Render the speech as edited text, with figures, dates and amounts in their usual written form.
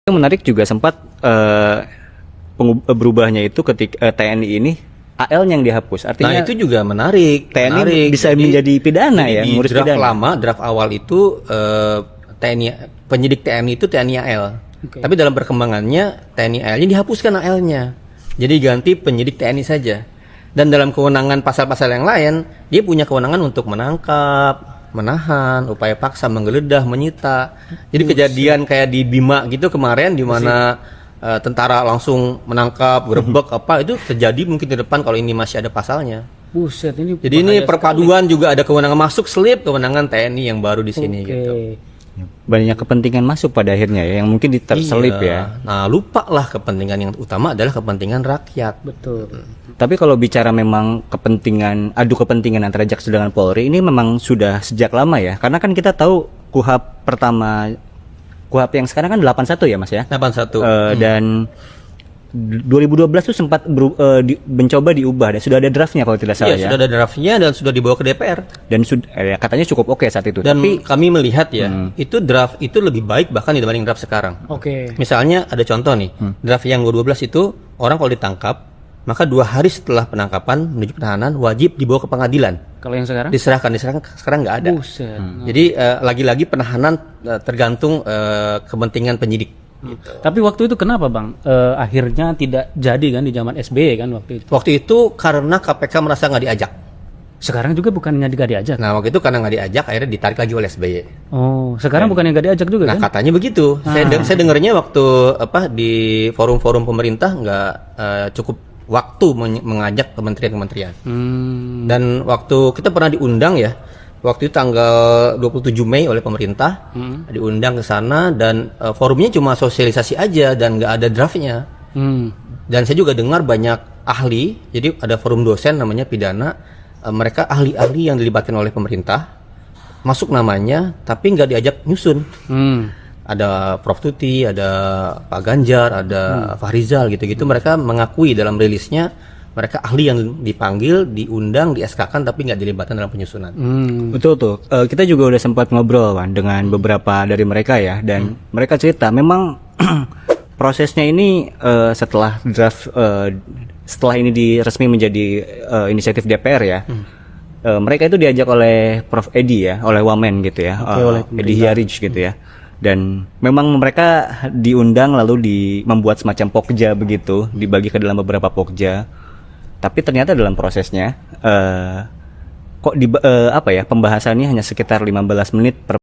Yang menarik juga sempat berubahnya itu ketika TNI ini AL-nya yang dihapus. Artinya Nah itu juga menarik. TNI bisa menjadi pidana ya, Di ngurus draft pidana. lama, draft awal itu TNI, penyidik TNI itu TNI AL. Oke. Tapi dalam perkembangannya TNI AL-nya dihapuskan AL-nya. Jadi ganti penyidik TNI saja. Dan dalam kewenangan pasal-pasal yang lain, dia punya kewenangan untuk menangkap, menahan, upaya paksa, menggeledah, menyita. Jadi kejadian kayak di Bima gitu kemarin di mana tentara langsung menangkap, gerebek apa itu terjadi mungkin di depan kalau ini masih ada pasalnya. Buset, ini Jadi ini bahaya perpaduan juga ada kewenangan masuk selip kewenangan TNI yang baru di sini sekali. gitu. Banyak kepentingan masuk pada akhirnya ya, yang mungkin terselip ya. Nah, lupa lah kepentingan yang utama adalah kepentingan rakyat. Betul. Tapi kalau bicara memang adu kepentingan antara Jaksa dengan Polri ini memang sudah sejak lama ya. Karena kan kita tahu KUHP yang sekarang kan 81 ya Mas ya. 81. Dan 2012 tuh sempat mencoba diubah dan sudah ada draftnya kalau tidak salah Iya, ya. sudah ada draftnya dan sudah dibawa ke DPR. Dan katanya cukup oke saat itu. Dan Tapi kami melihat ya, itu draft itu lebih baik bahkan dibanding draft sekarang. Oke. Misalnya ada contoh nih, draft yang 12 itu orang kalau ditangkap, maka 2 hari setelah penangkapan menuju penahanan wajib dibawa ke pengadilan. Kalau yang sekarang? Diserahkan sekarang nggak ada. Buset. Jadi lagi-lagi penahanan tergantung kepentingan penyidik. Tapi waktu itu kenapa Bang? Akhirnya tidak jadi kan di zaman SBY kan waktu itu. Waktu itu karena KPK merasa nggak diajak. Sekarang juga bukannya nggak diajak. Nah waktu itu karena nggak diajak akhirnya ditarik lagi oleh SBY. Oh, sekarang bukannya nggak diajak juga Nah kan? katanya begitu. Saya dengarnya waktu di forum-forum pemerintah nggak cukup waktu mengajak kementerian-kementerian. Dan waktu kita pernah diundang ya, waktu itu tanggal 27 Mei oleh pemerintah, diundang ke sana dan forumnya cuma sosialisasi aja dan nggak ada draftnya. Dan saya juga dengar banyak ahli, jadi ada forum dosen namanya pidana, mereka ahli-ahli yang dilibatkan oleh pemerintah, masuk namanya tapi nggak diajak nyusun. Ada Prof Tuti, ada Pak Ganjar, ada Fahrizal gitu-gitu. Mereka mengakui dalam rilisnya mereka ahli yang dipanggil, diundang, di SK-kan tapi nggak dilibatkan dalam penyusunan. betul tuh. Kita juga udah sempat ngobrol kan dengan beberapa dari mereka ya, dan mereka cerita memang prosesnya ini setelah draft setelah ini resmi menjadi inisiatif DPR ya. Mereka itu diajak oleh Prof Edi ya, oleh Wamen gitu ya, oleh Edi Hiarij gitu ya. Dan memang mereka diundang lalu membuat semacam pokja begitu, dibagi ke dalam beberapa pokja. Tapi ternyata dalam prosesnya pembahasannya hanya sekitar 15 menit per